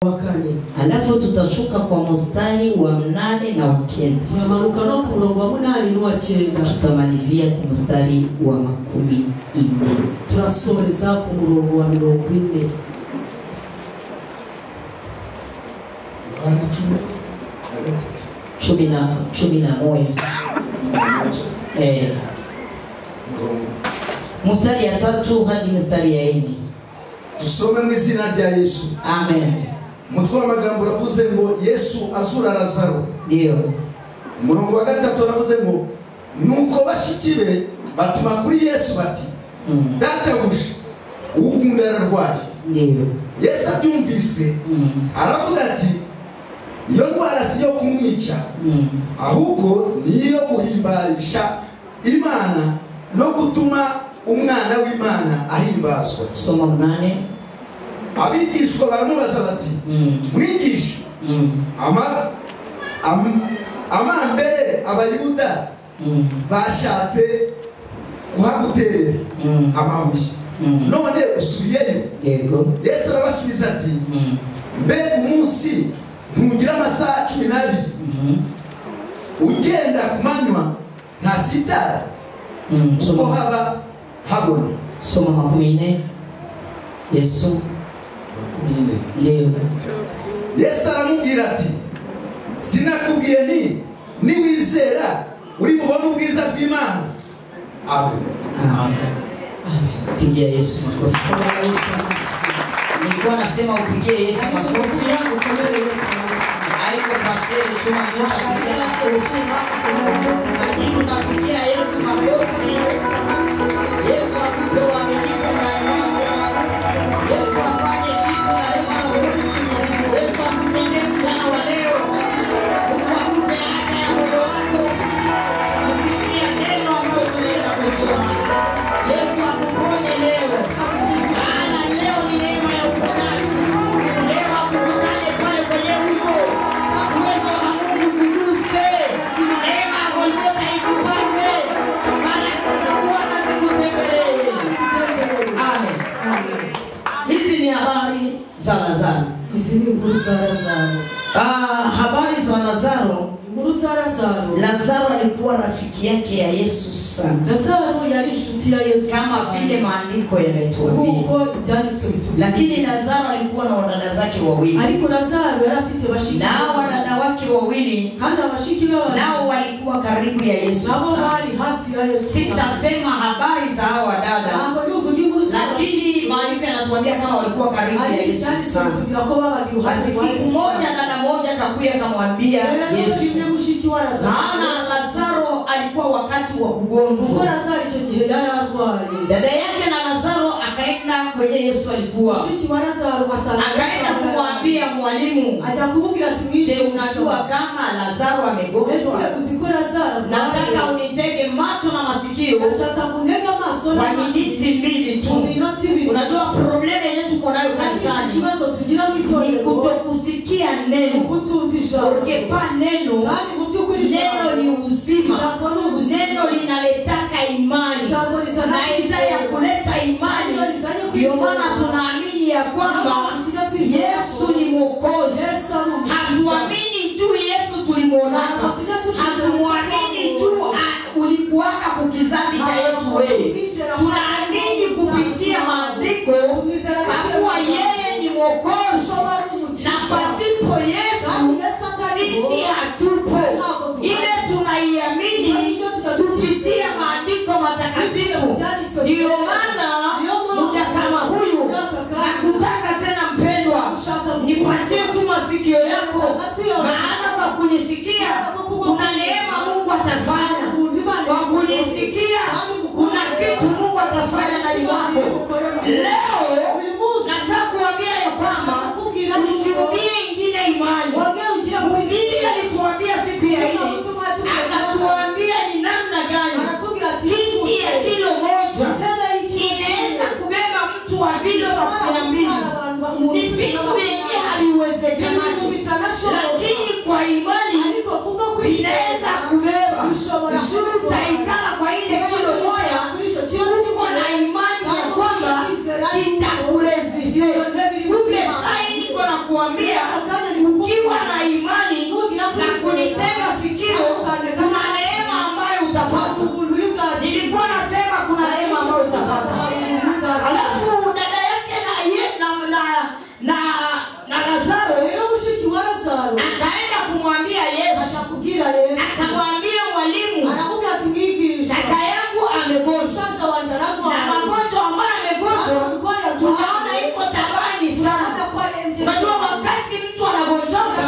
wakane. Alafu tutashuka kwa mstari wa 8 na wa 9. Tunamanuka no ku murongo wa 8 n'uwa 9. Tutamalizia ku mstari wa 14. Turasoreza ku murongo wa 40. Chumi na moja. Mstari ya 3 hadi mstari ya 4. Tusome mu izina rya Yesu. Amen. Mutwa amagambo ravuze ngo Yesu azura Lazaro. Ndio. Murongo wa 3 ravuze ngo nuko bashikibe batuma kuri Yesu bati databuja ukunda ararwaye. Ndio. Yesu abyumvise aravuga ati iyo ndwara si yo kumwica ahubwo niyo guhimbarisha Imana no gutuma umwana w'Imana ahimbazwa. Soma 8. Abigishwa baramubaza bati mwigisha amambere abayuda bashatse kuhagutera amabuye none usubiyeyo. Yego. Yesu arabasubiza ati mbe umunsi ntugira amasaha 12 ugenda kumanywa nta sitara uko haba habona. Soma 14. Yesu Ndio. Yesu aramubwira ati sinakubwiye niwizera uri mubona ubwiza bw'Imana. Amen. Amen. Pigia Yesu makofi. Nilikuwa nasema upigie Yesu makofi yangu kwa Yesu. Haiko pastor chuma nyota pigia makofi. Sasa tunapigia Yesu makofi. Yesu akupewa amenipa na Yesu afanye kitu na Yesu akutendee mchana wa leo. Mungu akupe haja ya moyo wako. Kupitia neno ambalo tunaenda kusoma. Yesu akuponye leo. Maana leo ni neema ya uponyaji. Leo akukutane pale kwenye uko. Uwezo wa Mungu kuguse. Neema ya Golgotha ikupate. Baraka za Bwana zikutembelee. Amen. Hizi ni habari za Lazaro. Hizi ni inkuru za Lazaro. Habari za Lazaro. Inkuru za Lazaro. Lazaro alikuwa rafiki yake ya Yesu sana. Lazaro yari inshuti ya Yesu kama vile maandiko yametuambia. Huko ibyanditswe bitubwira. Lakini Lazaro alikuwa na wadada zake wawili. Ariko Lazaro yari afite bashiki. Nao wadada wake wawili kandi abashiki be nao walikuwa karibu ya Yesu. Nao bali hafi ya Yesu. Sitasema habari za hao wadada. Lakini maandiko yanatuambia kama walikuwa karibu ya Yesu sana. Basi siku moja dada moja akakuja akamwambia Yesu. Maana Lazaro alikuwa wakati wa kugonjwa. Dada yake na Lazaro akaenda kwenye Yesu alikuwa. Akaenda kumwambia mwalimu. Je, unajua kama Lazaro amegonjwa? Nataka unitege macho na masikio. Kwa miniti 2 tu. Unajua probleme yetu tuko nayo kanisani. Ni kutokusikia neno. Ukipa neno. Neno ni uzima. Neno linaletaka imani. Na Isaya kuleta imani. Ndio maana tunaamini ya kwamba Yesu ni Mwokozi. Hatuamini tu Yesu tulimuonaka. Hatuamini tu ulikuwaka kukizazi cha Yesu wewe. Tunaamini kupitia maandiko kwa yeye ni Mwokozi. Na pasipo Yesu sisi hatupo. Ile tunaiamini kupitia maandiko matakatifu. Ndio maana muda kama huyu nakutaka tena mpendwa nipatie tu masikio yako. Maana kwa kunisikia kuna neema Mungu atafanya. Kwa kunisikia kuna kitu Mungu atafanya ndani mwako. Leo nataka kuambia ya kwamba uchimbie ingine imani. Biblia alituambia siku ya ile. Akatuambia ni namna gani kiti ya kilo 1 inaweza kubeba mtu wa vilo 200. Ni vitu vyenye haviwezi ukiwa na imani na kunitega sikio, kuna neema ambayo utapata. Nilikuwa nasema kuna neema ambayo utapata. Alafu dada yake na Lazaro akaenda kumwambia Yesu, akamwambia mwalimu, kaka yangu amegonjwa. Na magonjwa ambayo amegonjwa tunaona iko tabani sana. Unajua wakati mtu anagonjoka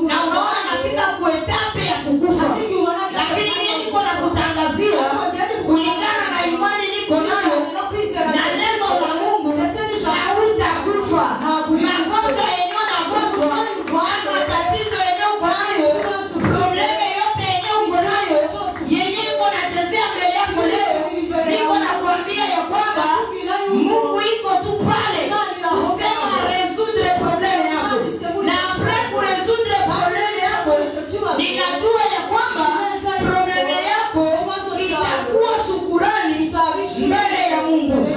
na unaona anafika kuetape ya kukufa, lakini mimi niko na kutangazia kulingana na imani niko nayo na neno la Mungu, hautakufa. Magonjwa yenyewe na gonjwa, matatizo yenyewe uko nayo, probleme yote yenyewe uko nayo, yenyewe uko nachezea mbele yako leo, niko nakuambia ya kwamba Mungu iko tu pale kusema résoudre problème yako. Na après résoudre problème yako, ninajua ya kwamba probleme yako itakuwa shukrani mbele ya Mungu.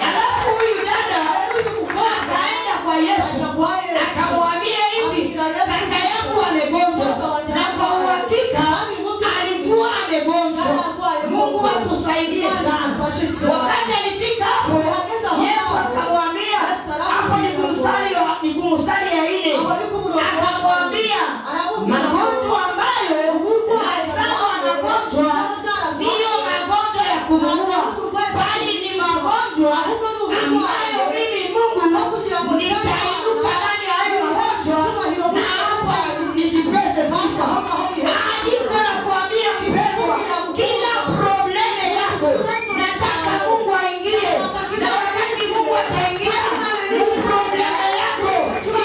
Alafu huyu dada akaenda kwa Yesu akamwambia hivi, kaka yangu amegonjwa. Na kwa uhakika alikuwa amegonjwa. Mungu atusaidie sana. Wakati alifika hapo, Yesu akamwambia, hapo ni kumstari ya 4, akamwambia magonjwa ambayo Lazaro anagonjwa sio magonjwa ya kuugua, bali ni magonjwa ambayo mimi Mungu nitainuka ndani ya hayo magonjwa na hapa nijipese sasa. Andiko nakuambia mpendwa, kila probleme yako nataka Mungu aingie, na wakati Mungu ataingia, probleme yako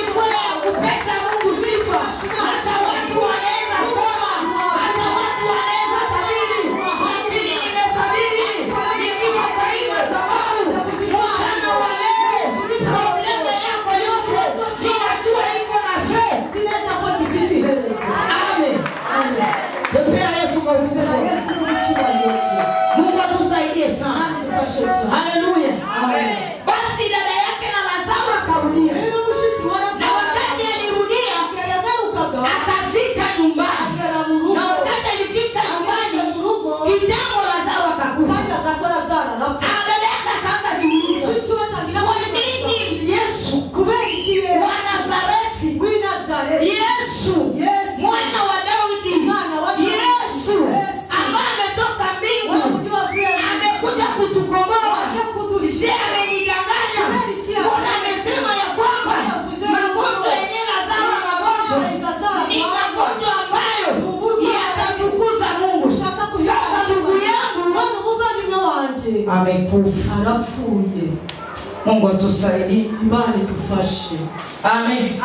ikuwa ya kupesa Mungu sifa. Hata watu wanaweza sema, hata watu wanaweza tabiri, lakini nimetabiri nikiwa kwa hiyo sababu mchana wa leo probleme yako yote ninajua iko na fe. Amen. Pepea Yesu kwa Mungu atusaidie sana. Haleluya. Basi dada yake na Lazaro akarudia. Na wakati alirudia akafika nyumbani. Na wakati alifika nyumbani kitambo Lazaro akakufa. Dada yake akaanza kuuliza, kwa nini Yesu wa Nazareti, Yesu mwana wa Daudi, Yesu ambaye ametoka mbingu amekuja kutukomboa, si amenidanganya? Mbona amesema ya kwamba magonjwa yenye Lazaro magonjwa ni magonjwa ambayo yatatukuza Mungu? Sasa ndugu yangu amekufa, arapfuye. Mungu atusaidie, Imani tufashe. Amen.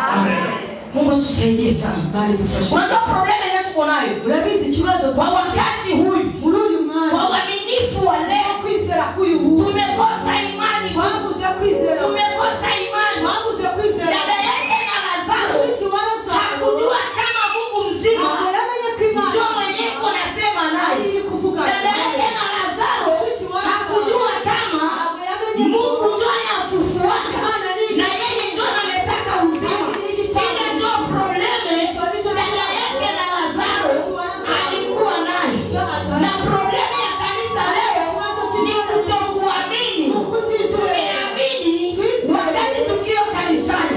Mungu atusaidie sana. Imani tufashe. Unajua probleme yetu tuko nayo. Urabizi kibazo kwa wakati huyu, muri uyu mwanya, kwa uaminifu wa leo, kwizera kuyu munsi tumekosa imani. Twabuze kwizera, tumekosa imani. Twabuze kwizera. Dada yake na Lazaro hakujua kama Mungu mzima ndio mwenye kunasema naye. Dada yake na Lazaro hakujua kama Mungu ndio anafufuaka na yeye ndio analetaka uzima. Ile ndio probleme dada yake na Lazaro alikuwa naye. Na probleme ya kanisa leo ni kutokuamini. Tumeamini wakati tukio kanisani,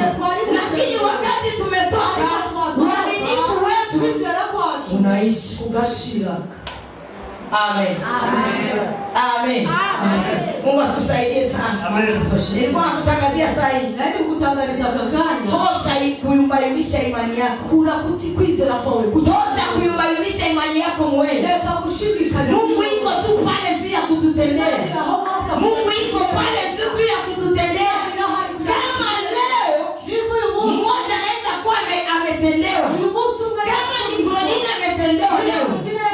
lakini wakati tumetoka uaminifu wetu unaishi kugashira. Amen. Amen. Mungu atusaidie sana. Nilikuwa nakutangazia saa hii, Yaani kutangariza kakanya, tosha kuyumbayumisha imani yako. kura kuti kwizera kwawe, Tosha kuyumbayumisha imani yako mwenyewe. leka kushidikanya. Mungu iko tu pale si ya kututendea. Mungu iko pale si tu ya kututendea. Kama leo mmoja anaweza kuwa ametendewa, kama ni Godina ametendewa leo,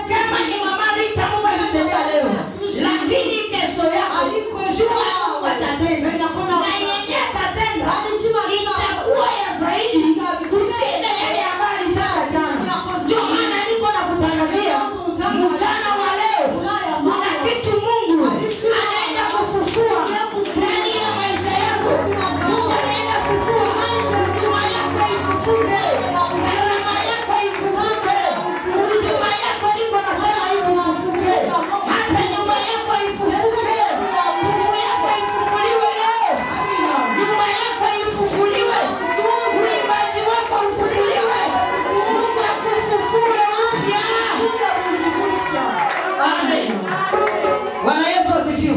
kama ni Mama Rita Mungu ametendewa leo, lakini kesho yako jua Mungu atatenda, na yeye atatenda itakuwa ya zaidi kushinda yale ambayo alitaka jana. Ndio maana niko na kutangazia mchana wa leo kuna kitu Mungu anaenda kufufua ndani ya maisha ifufuke. Alama yako ifufuke. Nyuma yako niko nasema ifufuke. Hata nyuma yako ifufuke. Mungu yako ifufuliwe leo. Nyuma yako ifufuliwe. Uimbaji wako ufufuliwe. Mungu akufufue upya. Amen. Bwana Yesu asifiwe.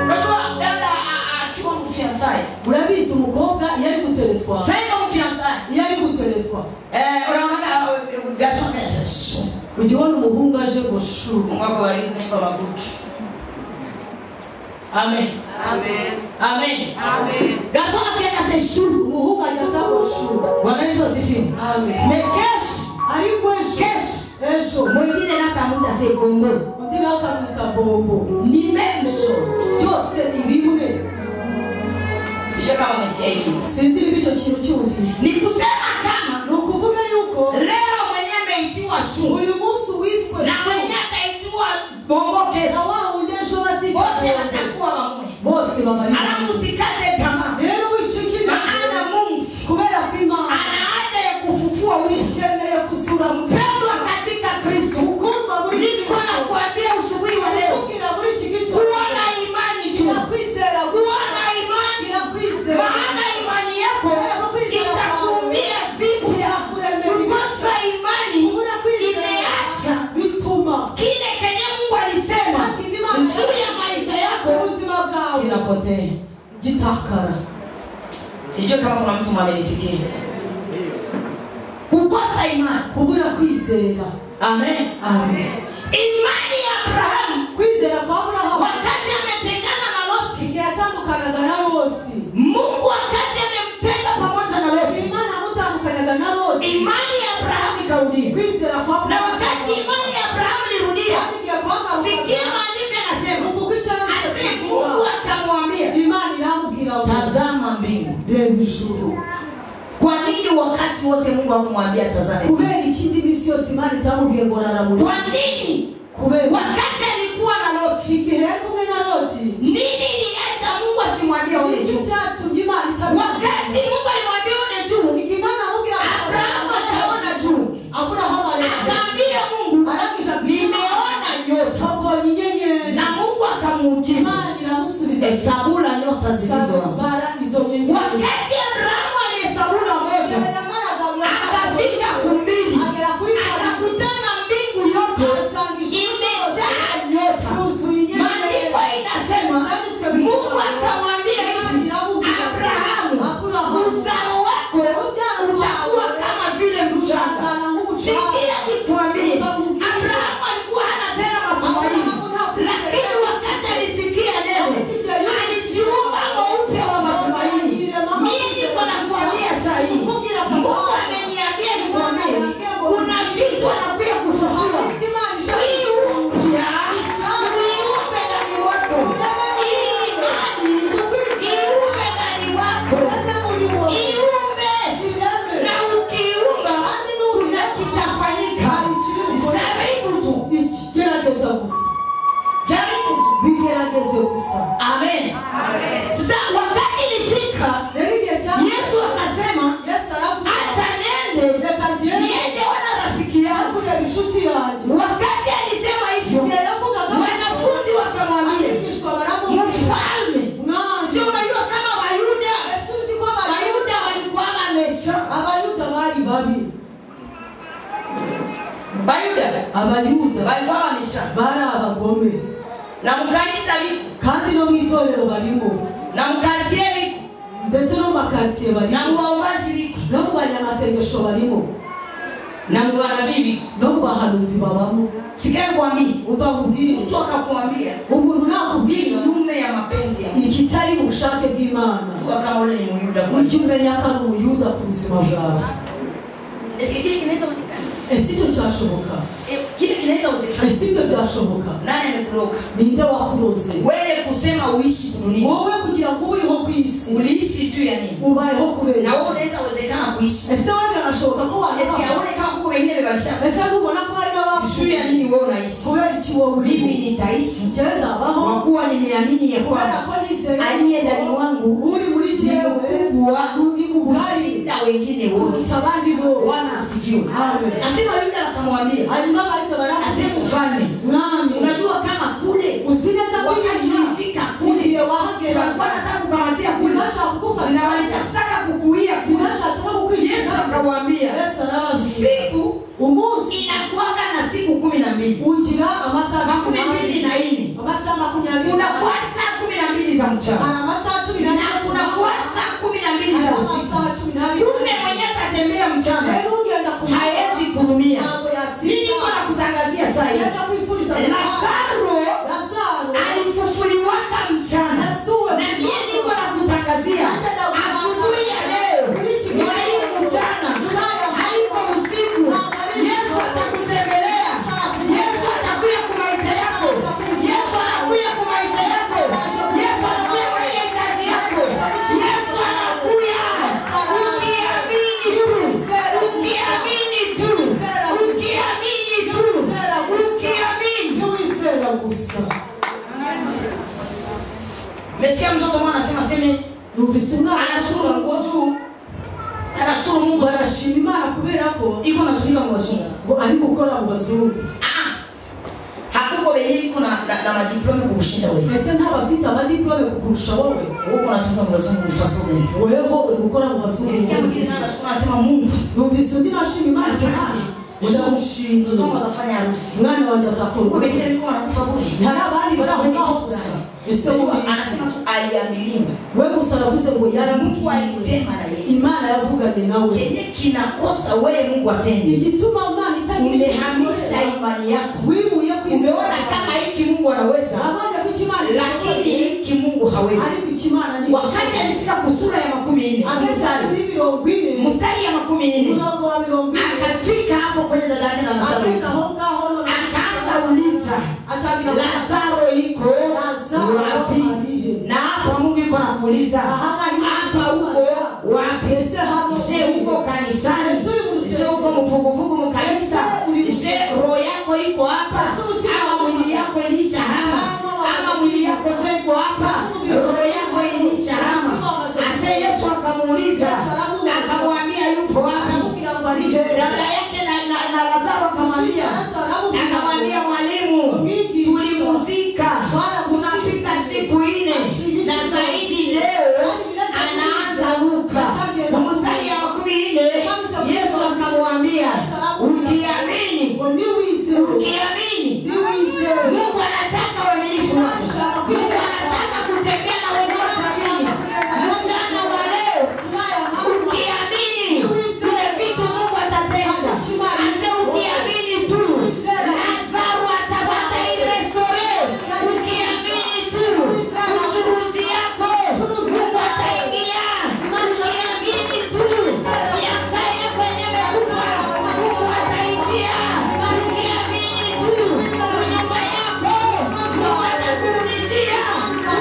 Unajua dada akiwa mfiansai. Urabizi umukobwa yari guteretwa. Sasa mfiansai Yari guteretwa. Unaona version ya Ujiona umuhungu aje goshuru. Mungu bariki kwa mabuti. Amen. Amen. Amen. Amen. Gasona pia kaseshuru. Umuhungu ajaza goshuru. Bwana Yesu asifiwe. Amen. Mekesh. Ariko ejo Mwingine natamuta se bongo. undi akamwita bombo. Ni même chose. Byose ni bimwe. Sio kama umesikia hiki. Sinzi bicho kintu cyumvise. Ni kusema kama Nukuvuga yuko leo mwenyewe ameitiwa shu. uyu munsi wiswe Na mwenyewe ataitiwa bongo kesho. na wao ndesho bazika. Wote watakuwa wamoja. Bose bamarika. Alafu usikate tamaa. Rero wicikira. Maana Mungu Kubera kw'Imana ana haja ya kufufua ukeneye kuzura mu Petro katika Kristo. kumva muri Niko na kuambia usubuhi wa leo. kugira muri iki gito. Kuwa na imani tu. Kwizera Kuwa na imani. kwizera. Maana imani yako itakumbia vitu ya kukosa imani. Imeacha bituma kile kenye Mungu alisema juu ya maisha yako ubuzima bwawe kinapotea. gitakara. Sijui kama kuna mtu amenisikia. Kukosa imani, Kubura kwizera. amen. Amen. Imani ya Abrahamu Kwizera kwa Abrahamu wakati ametengana na Loti, yatandukanaga na Loti. Mungu wakati amemtenga pamoja na Loti, Imana amutandukanaga na Loti. imani ya Abrahamu ikarudia. Kwizera kwa Na Abrahamu wakati imani ya Abrahamu ilirudia, sikia maandiko yanasema, ati Mungu akamwambia, Imana iramubwira ngo tazama mbingu. reba ijuru. Kwa nini wakati wote Mungu hakumwambia tazama mbingu? Kubera ikindi misi yose Imana itamubwiye ngo raramuri. Kwa nini? Kubera Wakati alikuwa na Loti, igihe yari kumwe na Loti. nini iliacha Mungu asimwambie ule Iki juu? cyatumye Imana itamubwira. Wakati Mungu alimwambia ule juu, Imana amubwira ngo Abrahamu akaona juu. Abrahamu Akaambia Mungu, arangije nimeona nyota. abonye inyenyeri. Na Mungu akamujibu, Imana iramusubiza hesabula nyota zilizo. bara izo nyenyeri. Wakati Abrahamu alihesabula moja, akafika kumbili, agera kuri akakutana mbingu yote imejaa nyota. Maandiko inasema Mungu akamwambia hivi, Abrahamu, uzao wako utakuwa kama vile mchanga. Sikia nikwambie, Abrahamu alikuwa hana tena matumaini, lakini wakati alisikia neno alijiumba upya wa matumaini. Mimi niko nakwambia saa hii, Mungu ameniambia nikwambie, kuna vitu anakuja kufufua. Upya uiumbe ndani wako, imani iumbe ndani wako, iumbe, na ukiumba kuna kitafanyika. Jaribu tu, Gerageza gusa. jaribu tu. Bigerageze gusa. Amen. Sasa wakati ilifika, Rero igihe cyane Yesu akasema, Yesu aravuga acha nende, reka niende wana rafiki yangu. kureba inshuti yanjye. Wakati alisema hivyo, Igihe yavugaga wanafunzi wakamwambia, abigishwa baramubwira mfalme. mwanje. Sio unajua kama Wayuda, Ese uzi ko Wayuda walikuwa wamesha. Abayuda bari babi. Wayuda Abayuda walikuwa wamesha. bari abagome. Na mkanisa liko, Kandi no mu itorero barimo. na mkartie liko, Ndetse no mu makartier na barimo. muwaombaji liko, No mu banyamasengesho barimo. na manabii liko. No mu bahanuzi babamo. Sikia nikwambie, Umva kubwira. mtu akakwambia Umuntu nakubwira kinyume ya mapenzi ya Mungu, ikitari mu bushake bw'Imana. kama ule ni Myuda. Ujye umenya ko ari umuyuda ku buzima bwawe. Kile kinaweza kuwezekana. Ese icyo cyashoboka? Kile kinaweza kuwezekana. Ese ibyo byashoboka? Nani amekuroga? Ninde wakuroze? Wewe kusema uishi dunia. Wowe kugira ngo uriho ku isi Uliishi juu ya nini? ubayeho kubera Na wewe iki? unaweza kuwezekana kuishi. Ese wewe birashoboka ko Esi wazaho? yaone kama kuko wengine bebalisha. Ese ubona ko hari Juu ya n'abapfuye nini wewe unaishi? kubera iki wowe Mimi uriho? nitaishi Njyewe abaho kwa kuwa nimeamini ya kubera kwamba ko nizeye aliye ndani wangu uri muri ni jyewe mkubwa ni mugari kushinda kushinda wengine wote. Utabandi bose. Bwana asifiwe. Amen. Nasema Yuda akamwambia, hanyuma barita baraka asema mfalme, mwami, unajua kama kule usineza wakati ulifika kule ndiye wahagera wanataka kukamatia kule kunasha kukufa na walitaka kukuia kule. kunasha tena kukwinjira. Yesu akamwambia, Yesu arabazi siku umunsi inakuwaga na siku 12 unjira amasaha 12 amasaha 20 kuna kwa saa 12 za mchana ana amasaha 10 na kuna kwa saa 12 za usiku. Kumbe mwenye atatembea mchana hawezi kurumia. Nini kuna kutangazia saa hii? Lazaro alifufuliwaka mchana. Na mie niko na kutangazia asubuhi ya leo na hii mchana haiko usiku. Yesu atakutembelea. Yesu atakuja kwa maisha yako. Yesu anakuja kwa maisha yako. Yesu anakuja kwa ile kazi yako. Yesu anakuja. Ukiamini tu. Ukiamini tu. Mesikia mtoto mwana anasema seme anashukuru Mungu tu. Anashukuru Mungu barashima Imana kubera ko iko natumika mu bazungu. ngo ari gukora mu bazungu. Hakuko benye biko na madiplome kukushinda wewe. Ese ntabafite amadiplome kukurusha wowe. Wewe unatumika mu bazungu mfaso wewe. Wewe uri gukora mu bazungu. Nisikia mwingine anasema Mungu. Numvise undi nashima Imana sana. Unamushinga. Kama utafanya harusi. Mwana wanjye azakora. Kwa wengine biko wanakufa bure. Hari abandi bari aho ngaho gusa. Ese anasema tu aliambiwa. Wewe usanavuze ngo Mungu alisema na yeye. Imana yavuganye nawe. Kenye kinakosa wewe Mungu atende. Igituma Imana itagira imehamisha imani yako. Wimuye kwizera. Umeona kama hiki Mungu anaweza. Nabaje kuchimana lakini hiki Mungu hawezi. Ali kuchimana ni. Wakati alifika kusura ya 14. Ageza kuri 40. Mstari ya 14. Mlango wa 40. Akafika hapo kwenye dada yake na Lazaro. Ageza honga hono na akaanza uliza. Atagira Lazaro iko wapi? Na hapo Mungu yuko anakuuliza hapa uko wapi? Je, uko kanisani? Je, uko mvuguvugu mkanisa? Je, roho yako iko hapa? Ama mwili yako ilisha hama? Ama mwili yako iko hapa? Roho yako ilisha hama? Ase Yesu akamuuliza, akamwambia yupo wapi? Dada yake na Lazaro akamwambia mwalimu, tulimuzika tunapita siku 4 na zaidi leo anaanza Luka mstari ya 14. Yesu akamwambia ukiamini Mungu anataka uaminifu wako. Mungu anataka kutembea na wewe mchana wa leo. Ukiamini kile vitu Mungu atatenda. Ase ukiamini tu Lazaro atapata ile story. Ukiamini tu uchuruzi yako Mungu ataingia. Ukiamini tu biashara yako yenyewe Mungu ataingia. Ukiamini tu nyumba yako Mungu atakurudishia.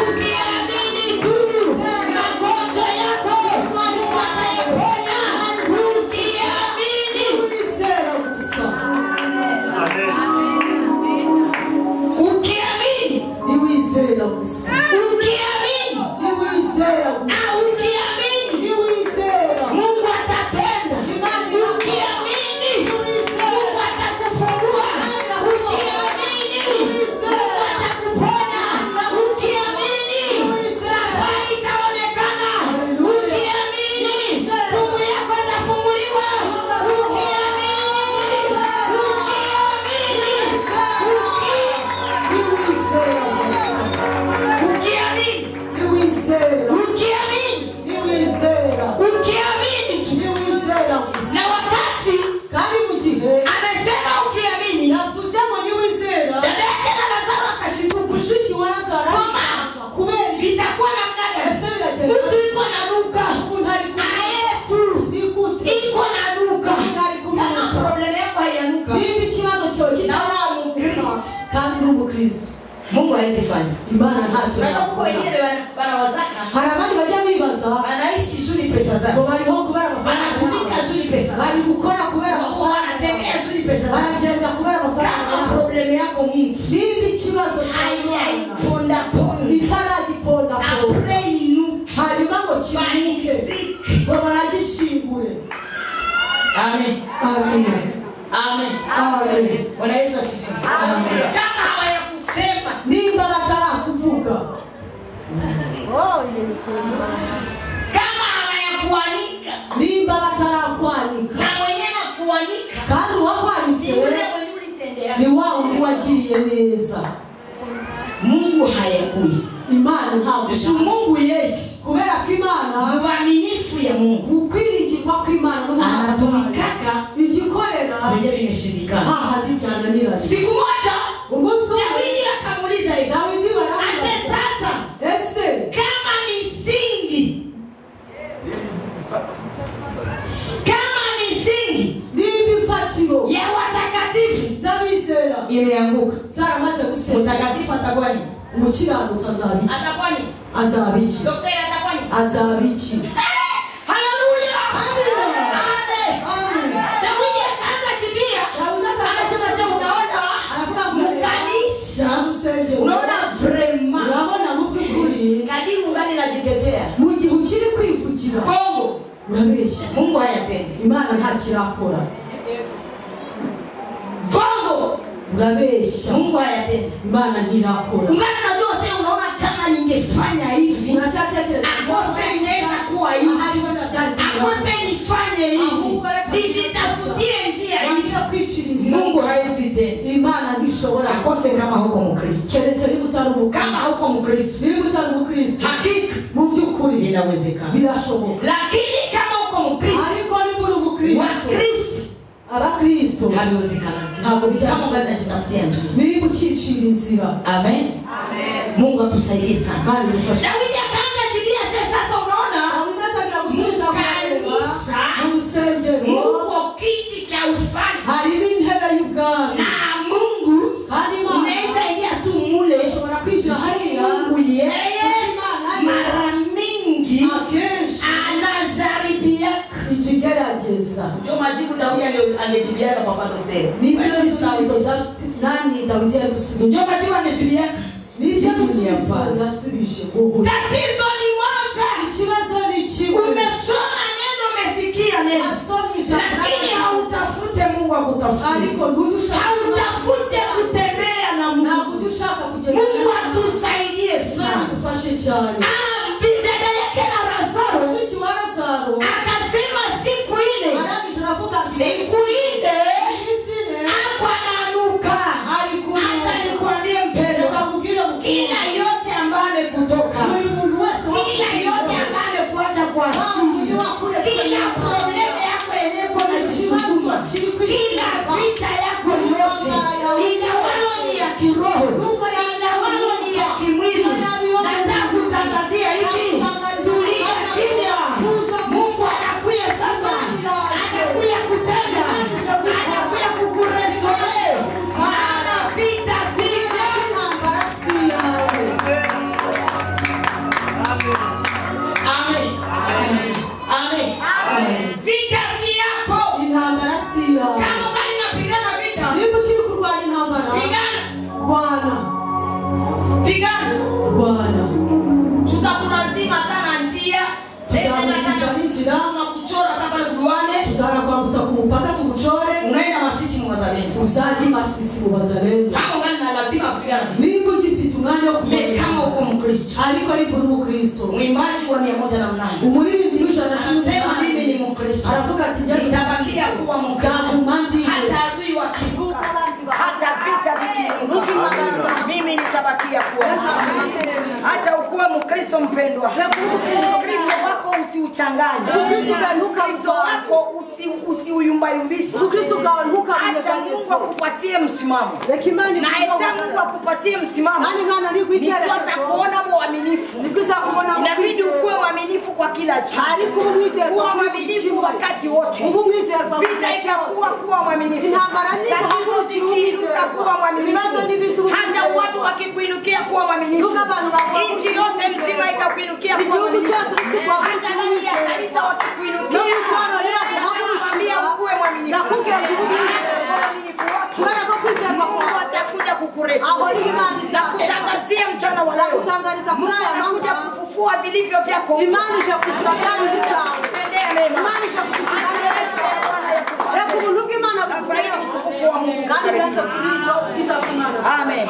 Ukiamini tu magonjwa yako Mungu ataiponya. Ukiamini niwizera gusa. Ukiamini Mungu atatenda. Ukiamini Mungu atakufungua. Ukiamini Mungu atakuponya. Ukiamini safari itaonekana. Ukiamini tumbo yako itafunguliwa. Ukiamini na wakati amesema ukiamini, dada yake na Lazaro akashituka. Itakuwa namna gani? Mtu iko na Luka ayetu iko na Luka. Kama problemu yako haianuka Kristo Mungu hawezi fanya. Imana ntacyo Wanakuwa wengine wanawazaka. hari abandi bajya bibaza Wanaishi zuri pesa ngo zao. bariho kubera Wanatumika amafaranga zuri pesa zao. bari gukora kubera Wanatembea zuri pesa zao. baragenda kubera Kama amafaranga problemu yako Mungu niba ikibazo haiponda ponda. itaragiponda Apre inuka. hanyuma ngo kimuke ngo baragishingure Amen. Amen. Amen. Amen. Bwana Yesu asifiwe. Amen. Kama hawayakusema nimba batara kuvuga. Kama hawayakuanika, nimba batara kuanika. na mwenyewe kuanika, Kandi wakwanitse ni ule mwenye ulitendea. ni wao ndiwagiriye neza. Mungu hayakui. Imana ntabwo Si Mungu Yesu. kubera ko Imana Uaminifu ya Mungu ukwiringirwa ko Imana anatumikaka igikorera kwenye vimeshindikana. hahandi cyananiranye. Siku moja Umunsi Daudi akamuuliza hivi, Dawidi ate baramubaza sasa ese kama misingi n'imifatiro ya watakatifu z'abizera imeanguka, zaramaze gusenya, mtakatifu atakuwa nini? umukiranutsi azaba iki? Atakuwa nini? Azaba iki? Daktari atakuwa nini? Azaba iki? Haleluya! Amina. Amen. Amen. Daudi akaanza kibia. Dawidi Anasema sasa unaona anavuga mkanisa, urusengero, unaona vrema urabona mu by'ukuri kadiri ungali najitetea mu gihe ukiri kwivugira Kongo, urabeshya. Mungu hayatendi. Imana nta kirakora. Kongo, Urabeshya. Mungu hayatendi. Imana ntirakora. Ungana najua sasa unaona kama ningefanya hivi, Unacyatekereza akose inaweza kuwa hivi, ahariho na byari akose nifanye hivi, nijitafutie njia hivi. wagira kwicira inzira. Mungu hawezi tena. Imana ntishobora Akose kama huko Mkristo. keretse niba utari Kama umukristo. huko Mkristo, Niba utari umukristo hakika mu by'ukuri inawezekana. birashoboka. Lakini kama huko Mkristo, Ariko niba uri umukristo, Wakristo abakristo haliwezekana. ntabwo Kama bijyashoboka. ungana najitafutia njia. Niba ukicira inzira, Amen. Mungu atusaidie sana. Imana idufashe. Daudi akaanza kibia sasa unaona Dawidi atangira gusubiza Kanisa. mu rusengero Mungu kiti cha ufalme harimo intebe y'ubwami na Mungu kandi Imana unaweza ingia tu mule ishobora kwinjira hariya. Mungu yeye Imana mara mingi akenshi anazaribiaka. ikigerageza Ndio majibu Daudi angejibiaka kwa daktari. nibyo bisubizo nani Dawidi yari gusubiza. Ndio majibu angejibiaka. Nibyo bisubizo yasubije. Tatizo ni moja. Ikibazo ni kimwe. Umesoma neno, umesikia neno, Asomye ijambo lakini hautafute Mungu akutafute. ariko ntudushaka Hautafute kutembea na Mungu. ntabwo udushaka kugenda. Mungu atusaidie Imana sana. idufashe cyane. Dada yake na Lazaro Mushiki wa Lazaro akasema siku ile, arangije aravuga siku ile isine akwa nanuka. ari kumwe. Hata nikwambie mpendwa, Ukamubwira kila yote ambayo amekutoka, buri muntu wese kila yote ambayo amekuacha kwa asili, kila problemu yako yenyewe kwa ikibazo kiri kila vita yako yote, inawalo ni ya kiroho, inawalo ni ya kimwili, nataka kutangazia hivi, tulia kimya. Mungu anakuja sasa, anakuja kutenda, anakuja kukurestore, maana vita zile. Amen. Amen. Vita si yako. intambara si yawe. Kama ungali unapigana vita, Niba ukiri kurwanya intambara, pigana. rwana. Tutakulazima tana njia, Tuzamutiza n'inzira, tunakuchora hata pale kuduane. tuzana kwambutsa ku mupaka tumucore, Unaenda Masisi mu wazalendo. uzaje Masisi mu bazalendo. Kama ungali na lazima kupigana vita. Niba ugifite umwanya wo Mimi kama uko Mkristo, ariko ari uri umukristo, mwimbaji wa 108 umuririmbyi w'ijana na cumi anasema mimi n'umunani ni Mkristo, aravuga ati njye nitabakia kuwa Mkristo nzaguma ndi hata adui wakibuka, hata vita vikiinuka, mimi nitabakia kuwa Mkristo. Acha ukuwe Mkristo mpendwa. Ukristo wako usiuchanganye. Ukristo wako usiuyumbayumbishe. Acha Mungu akupatie msimamo. Na hata Mungu akupatie msimamo, ndio atakuona mwaminifu. Inabidi ukuwe mwaminifu kwa kila jambo. Kuwa mwaminifu wakati wote. Vita ikakuwa kuwa mwaminifu. Tatizo zikiinuka kuwa mwaminifu. Hata watu wakikuinukia kuwa mwaminifu. Nchi yote mzima ikakuinukia kuwa mwaminifu. Hata ndani ya kanisa wakikuinukia, nakwambia ukuwe mwaminifu. Mungu atakuja kukurestore. Na kutangazia mchana wa leo, Mungu anakuja kufufua vilivyo vyako. Kutendea mema. Acha Yesu Bwana Amen.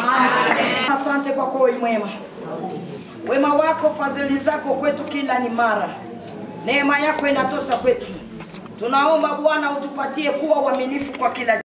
Asante kwa kuwa mwema. Wema wako, fadhili zako kwetu kila ni mara. Neema yako inatosha kwetu. Tunaomba Bwana utupatie kuwa uaminifu kwa kila